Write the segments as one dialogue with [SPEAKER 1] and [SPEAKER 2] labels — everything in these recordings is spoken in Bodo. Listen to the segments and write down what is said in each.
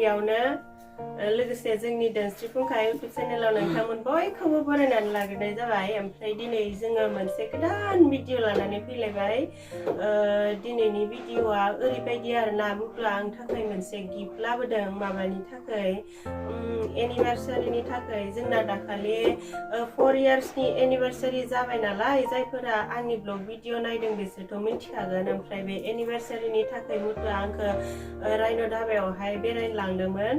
[SPEAKER 1] गिबियावनो लोगोसे जोंनि धोनस्रि फुंखा इउटुब चेनेलाव नोंथांमोन बयखौबो बरायनानै लाग्रोनाय जाबाय। ओमफ्राय दिनै जोङो मोनसे गोदान भिडिअ लानानै फैलायबाय। दिनैनि भिडिअआ ओरैबायदि आरोना मुथुआ आंनि थाखाय मोनसे गिफ्ट लाबोदों माबानि थाखाय एनिभार्सारिनि थाखाय। जोंना दाखालि 4 इयार्सनि एनिभार्सारि जाबाय नालाय, जायफोरा आंनि ब्लग भिडिअ नायदों बिसोरथ' मिथिखागोन। ओमफ्राय बे एनिभार्सारिनि थाखाय मुथुआ आंखौ रायन' धाबायावहाय बेरायनो लांदोंमोन।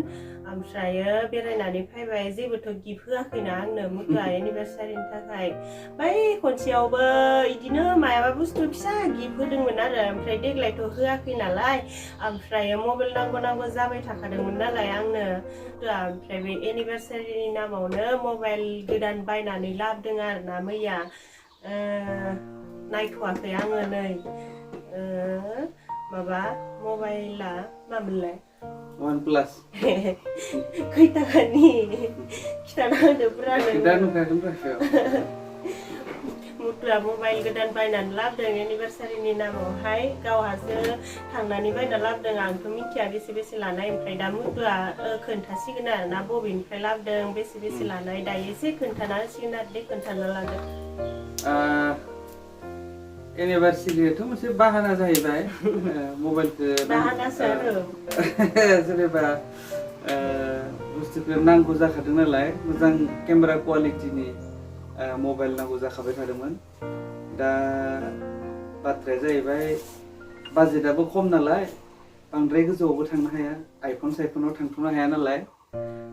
[SPEAKER 1] ओमफ्रायो बेरायनानै फैबाय, जेबोथ' गिफ्ट होआखैना आंनो मुथुआ एनिभार्सारिनि थाखाय। बै खनसेयावबो इदिनो मायाबा बुस्थु फिसा गिफ्ट होदोंमोन आरो, ओमफ्राय देग्लायथ' होआखै नालाय। ओमफ्राय मबाइल नांगौ जाबाय थाखादोंमोन नालाय आंनो मुथुआ। ओमफ्राय बे एनिभार्सारिनि नामावनो मबाइल गोदान बायनानै लाबोदों आरोना मैया। नायथ'वाखै आङो नै माबा मबाइला मामोनलाय
[SPEAKER 2] OnePlus
[SPEAKER 1] खैथाखानि खिथाना होदो ब्रा नोङो। मुथुआ मबाइल गोदान बायनानै लाबोदों एनिभार्सारिनि नामावहाय, गावहासो थांनानै बायना लाबोदों। आंथ' मिथिया बेसे लानाय। ओमफ्राय दा मुथुआ खोन्थासिगोन आरोना बबेनिफ्राय लाबोदों, बेसे लानाय। दायो एसे खोन्थाना होसिगोन आरो दे, खोन्थाना लादो।
[SPEAKER 2] एनिभार्सारियाथ' मोनसे बाहाना जाहैबाय मबाइलखौ
[SPEAKER 1] बाहानासो आरो
[SPEAKER 2] जेनेबा बुस्थुखौ नांगौ जाखादों नालाय, मोजां केमेरा क्वालिटिनि मबाइल नांगौ जाखाबाय थादोंमोन। दा बाथ्राया जाहैबाय बाजेटआबो खम नालाय, बांद्राय गोजौआवबो थांनो हाया, आइफन साइफनाव थांथ'नो हाया नालाय।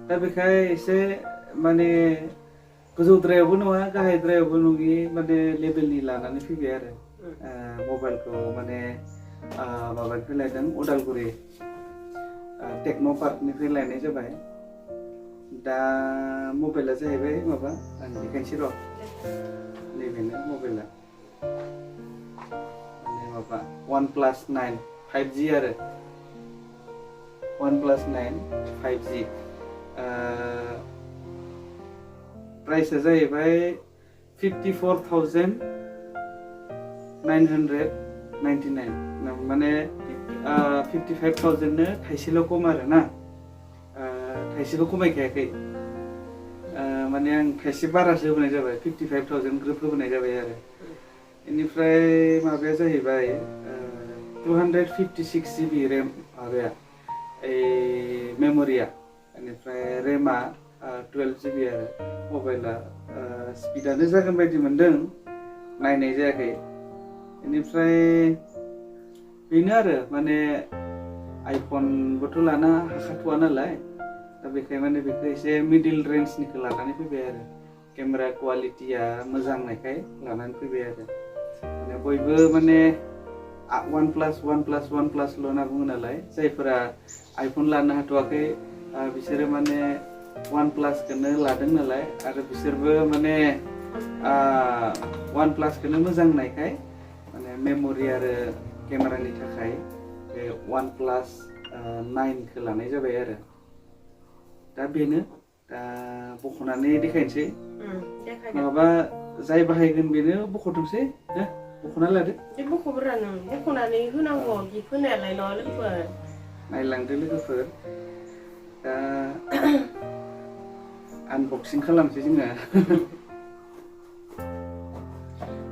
[SPEAKER 2] दा बेखाय एसे माने गोजौद्रायावबो नङा गाहायद्रायावबो नङि माने लेभेलनि लानानै फैबाय आरो मबाइलखौ। माने माबानिफ्राय लायदों, उदालगुरि टेक्न' पार्कनिफ्राय लायनाय जाबाय। दा मबाइला जाहैबाय माबा, आं देखायनोसै र', नैबेनो मबाइला माने माबा OnePlus 9 5G आरो OnePlus 9 5G। प्राइसआ जाहैबाय 54,999 माने 55,000नो थाइसेल' खम आरो ना, थाइसेल' खमायखायाखै। माने आं थाइसे बारासो होबोनाय जाबाय, 55,000 ग्रोब होबोनाय जाबाय आरो। बेनिफ्राय माबाया जाहैबाय 256 GB रेम माबाया मेम'रिया, बेनिफ्राय रेमा 12 GB आरो। मबाइला स्पिडानो जागोन बायदि मोनदों, नायनाय जायाखै। बेनिफ्राय बेनो आरो माने आइफनबोथ' लानो हाखाथ'वा नालाय, दा बेखाय माने बेखौ एसे मिडिल रेन्जनिखौ लानानै फैबाय आरो। केमेरा क्वालिटिया मोजांनायखाय लानानै फैबाय आरो। माने बयबो माने OnePlus ल' होनना बुङो नालाय, जायफोरा आइफन लानो हाथ'वाखै बिसोरो माने OnePlusखौनो लादों नालाय, आरो बिसोरबो माने OnePlusखौनो मोजां नायखाय माने मेम'रि आरो केमेरानि थाखाय बे OnePlus 9खौ लानाय जाबाय आरो। दा बेनो, दा बख'नानै देखायनोसै। माबा जाय बाहायगोन बेनो बख'थोंसै, बख'ना लादो।
[SPEAKER 1] बख'ब्रा नों, बख'नानै होनांगौ गिफ्ट होनायालाय न' लोगोफोर।
[SPEAKER 2] नायलांदो लोगोफोर। दा आनबक्सिं खालामसै जोङो।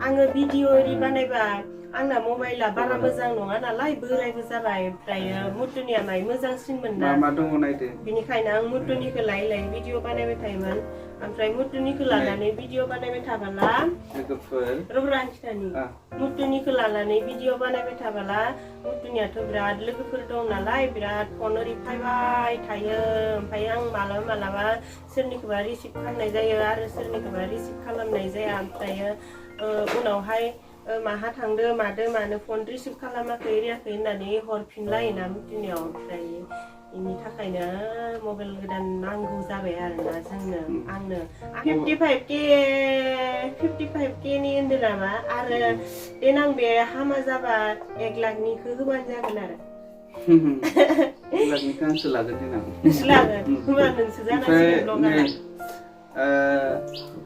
[SPEAKER 1] आङो भिडिअ ओरि बानायबा आंना मबाइला बारा मोजां नङा नालाय, बोरायबो जाबाय। ओमफ्रायो मुथुनिया माय मोजांसिनमोन ना,
[SPEAKER 2] मा दङ नायदो।
[SPEAKER 1] बेनिखायनो आं मुथुनिखौ लायै भिडिअ बानायबाय थायोमोन। ओमफ्राय मुथुनिखौ लानानै भिडिअ बानायबाय थाबोला
[SPEAKER 2] लोगोफोर
[SPEAKER 1] मुथुनिखौ लानानै भिडिअ बानायबाय थाबोला, मुथुनियाथ' बिराद लोगोफोर दं नालाय, बिराद फन ओरै फैबाय थायो। ओमफ्राय आं मालाबा सोरनिखौबा रिसिभ खालामनाय जायो आरो सोरनिखौबा रिसिभ खालामनाय जाया। ओमफ्रायो उनावहाय माहा थांदो मादो मानो फन रिसिभ खालामाखै होननानै हरफिनलायोना मुथुनियाव। ओमफ्राय बेनि थाखायनो मबाइल गोदान नांगौ जाबाय आरोना जोंनो, आंनो 55Kनि होनदों नामा, आरो देनां बे हामा जाबा 1 लाखनिखौ होबानो जागोन आरो।
[SPEAKER 2] 1 लाखनिखौ आंसो लागोन देनां।
[SPEAKER 1] नोंसो लागोन, होमबा नोंसो जानांसिगोन ब्लगारा।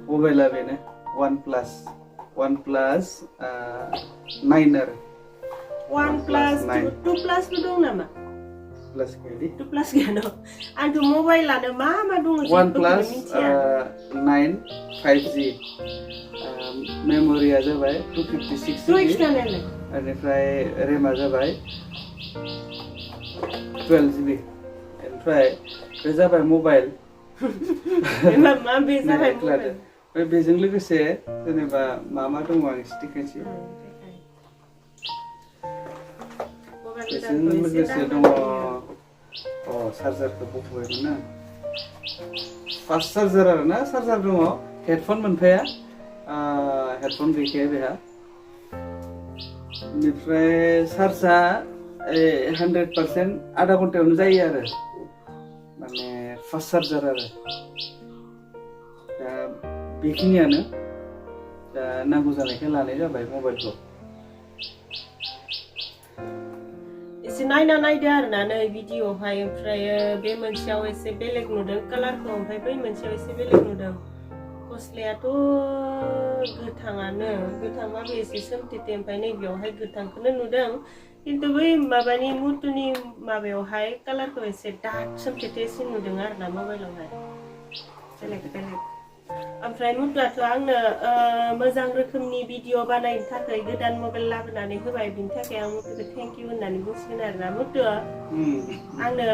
[SPEAKER 2] मबाइला बेनो OnePlus 9 आरो।
[SPEAKER 1] OnePlus 2 प्लासबो दं नामा?
[SPEAKER 2] प्लस गैयादि
[SPEAKER 1] 2 प्लास गैया न' आंथ' मबाइलानो मा दङ
[SPEAKER 2] OnePlus 9 5G मेम'रिया जाबाय 256
[SPEAKER 1] 2
[SPEAKER 2] GB
[SPEAKER 1] एक्सट्रा नालाय
[SPEAKER 2] बेनिफ्राय रेमआ जाबाय 12 GB ओमफ्राय बे जाबाय मबाइल
[SPEAKER 1] मा बे जाबाय मबाइल
[SPEAKER 2] बेजों लोगोसे जेनेबा मा दङ आं एसे देखायनोसै बेजों लोगोसे दङ चार्जारखौ बख'बायमोन ना फार्स्ट चार्जार आरो ना चार्जार दङ हेडफन मोनफाया हेडफन गैखाया बेहा बेनिफ्राय चार्जआ 100% आधा घन्टायावनो जायो आरो माने फार्स्ट चार्जार आरो दा बेखिनियानो दा नांगौ जानायखाय लानाय जाबाय मबाइलखौ
[SPEAKER 1] एसे नायना नायदो आरोना नै भिडिअ'आवहाय ओमफ्राय बे मोनसेयाव एसे बेलेग नुदों कालारखौ ओमफ्राय बै मोनसेयाव एसे बेलेग नुदों गस्लायाथ' गोथांबाबो एसे सोमथेथे ओमफ्राय नैबेयावहाय गोथांखौनो नुदों खिन्थु बै माबानि मुथुनि माबायावहाय कालारखौ एसे डार्क सोमथेथेसिन नुदों आरोना मबाइलावहाय बेलेग ओमफ्राय मुथुआथ' आंनो मोजां रोखोमनि भिडिअ बानायनो थाखाय गोदान मबाइल लाबोनानै होबाय बिनि थाखाय आं मुथुखौ थेंक इउ होननानै बुंसिगोन आरोना मुथु आंनो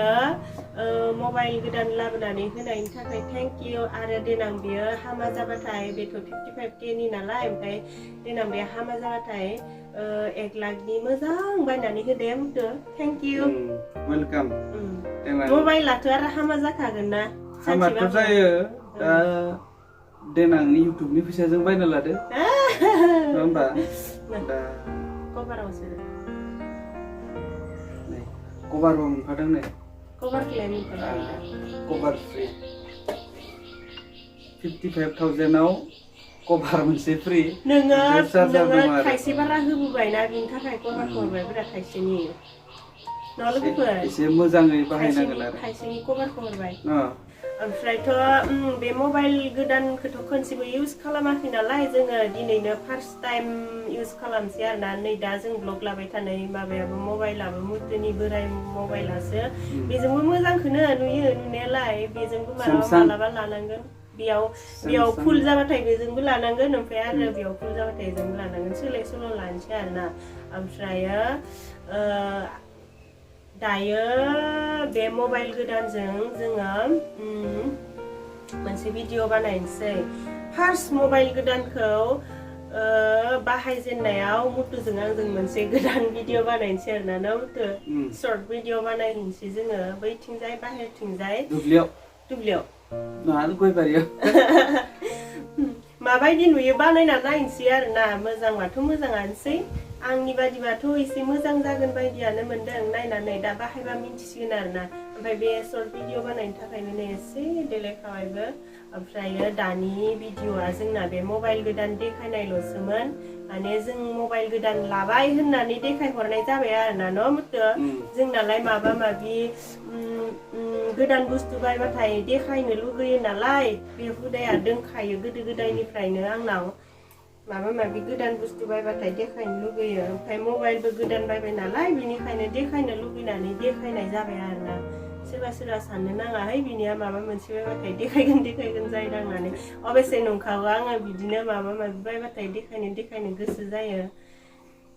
[SPEAKER 1] मबाइल गोदान लाबोनानै होनायनि थाखाय थेंक इउ आरो देनां बियो हामा जाबाथाय बेथ' 55K नि नालाय ओमफ्राय देनां बे हामा जाबाथाय 1 लाखनि मोजां बायनानै होदे मुथु थेंक इउ
[SPEAKER 2] वेलकाम
[SPEAKER 1] मबाइलाथ' आरो हामा जाखागोन ना
[SPEAKER 2] हामाथ' जायो दा देनां इउटुबनि फैसाजों बायना लादो नङा होमबा दा
[SPEAKER 1] कभारावसो
[SPEAKER 2] कभारबो मोनफादों नै
[SPEAKER 1] कभारखौलाय मोनफादों
[SPEAKER 2] कभार फ्रि 55,000 आव कभार मोनसे फ्रि
[SPEAKER 1] नोङो थाइसे बारा होबोबायना बिनि थाखाय कभारखौ हरबायब्रा थाइसेनि न'लोगोफोर
[SPEAKER 2] एसे मोजाङै बाहायनांगोन आरो
[SPEAKER 1] थाइसेनि कभारखौ हरबाय ओमफ्रायथ' बे मबाइल गोदानखौथ' खनसेबो इउज खालामाखै नालाय जोङो दिनैनो फार्स्ट टाइम इउज खालामसै आरोना नै दा जों ब्लग लाबाय थानाय माबायाबो मबाइलाबो मुथुनि बोराय मबाइलासो बेजोंबो मोजांखौनो नुयो नुनायालाय बेजोंबो मालाबा लानांगोन बेयाव फुल जाबाथाय बेजोंबो लानांगोन ओमफ्राय आरो बेयाव फुल जाबाथाय बेजोंबो लानांगोन सोलाय सोल' लानोसै आरोना ओमफ्रायो दायो बे मबाइल गोदानजों जोङो मोनसे भिडिअ बानायनोसै फार्स्ट मबाइल गोदानखौ बाहायजेननायाव मुथुजों आंजों मोनसे गोदान भिडिअ बानायनोसै आरोना ना मुथु सर्ट भिडिअ बानायनोसै जोङो बैथिंजाय बाहेरथिंजाय दुब्लियाव
[SPEAKER 2] गयबारियाव
[SPEAKER 1] माबायदि नुयो बानायना नायनोसै आरोना मोजांबाथ' मोजाङानोसै आंनि बादिबाथ' एसे मोजां जागोन बायदियानो मोनदों नायनानै दा बाहायबा मिन्थिसिगोन आरोना ओमफ्राय बे सर्ट भिडिअ बानायनो थाखायनो नै एसे देलायखाबायबो ओमफ्रायो दानि भिडिअआ जोंना बे मबाइल गोदान देखायनायल'सोमोन माने जों मबाइल गोदान लाबाय होननानै देखायहरनाय जाबाय आरोना न' मुथु जोंनालाय माबा माबि गोदान बुस्थु बायबाथाय देखायनो लुगैयो नालाय बे हुदाया दंखायो गोदो गोदायनिफ्रायनो आंनाव माबा माबि गोदान बुस्थु बायबाथाय देखायनो लुगैयो ओमफ्राय मबाइलबो गोदान बायबाय नालाय बिनिखायनो देखायनो लुगैनानै देखायनाय जाबाय आरोना सोरबा साननो नाङाहाय बिनिया माबा मोनसे बायबाथाय देखायगोन जायो नांनानै अबयसे नंखागौ आङो बिदिनो माबा माबि बायबाथाय देखायनो गोसो जायो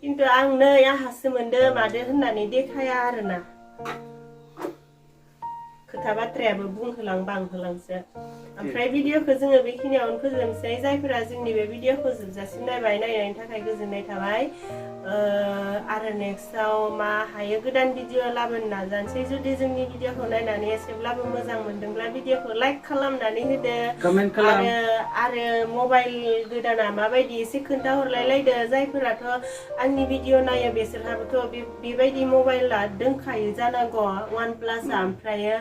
[SPEAKER 1] खिन्थु आं नै आहासो मोनदो मादो होननानै देखाया आरोना खोथा बाथ्रायाबो बुंहोलां बांहोलांसो ओमफ्राय भिडिअखौ जोङो बेखिनियावनो फोजोबनोसै जायफोरा जोंनि बे भिडिअखौ जोबजासिम नायनायनि थाखाय गोजोननाय थाबाय आरो नेक्स्टआव मा हायो गोदान भिडिअ लाबोनो नाजानोसै जुदि जोंनि भिडिअखौ नायनानै एसेब्लाबो मोजां मोनदोंब्ला भिडिअखौ लाइक खालामनानै होदो
[SPEAKER 2] कमेन्ट खालाम
[SPEAKER 1] आरो मबाइल गोदाना माबायदि एसे खोन्थाहरलायलायदो जायफोराथ' आंनि भिडिअ नायो बिसोरहाबोथ' बेबायदि मबाइला दंखायो जानांगौ OnePlus ओमफ्रायो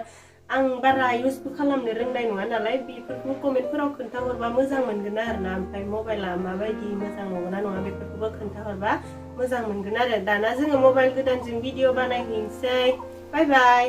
[SPEAKER 1] आं बारा इउजबो खालामनो रोंनाय नङा नालाय बेफोरखौ कमेन्टफोराव खोन्थाहरबा मोजां मोनगोन आरोना ओमफ्राय मबाइला माबायदि मोजां नंगौना नङा बेफोरखौबो खोन्थाहरबा मोजां मोनगोन आरो दाना जोङो मबाइल गोदानजों भिडिअ बानायहैनोसै बाय बाय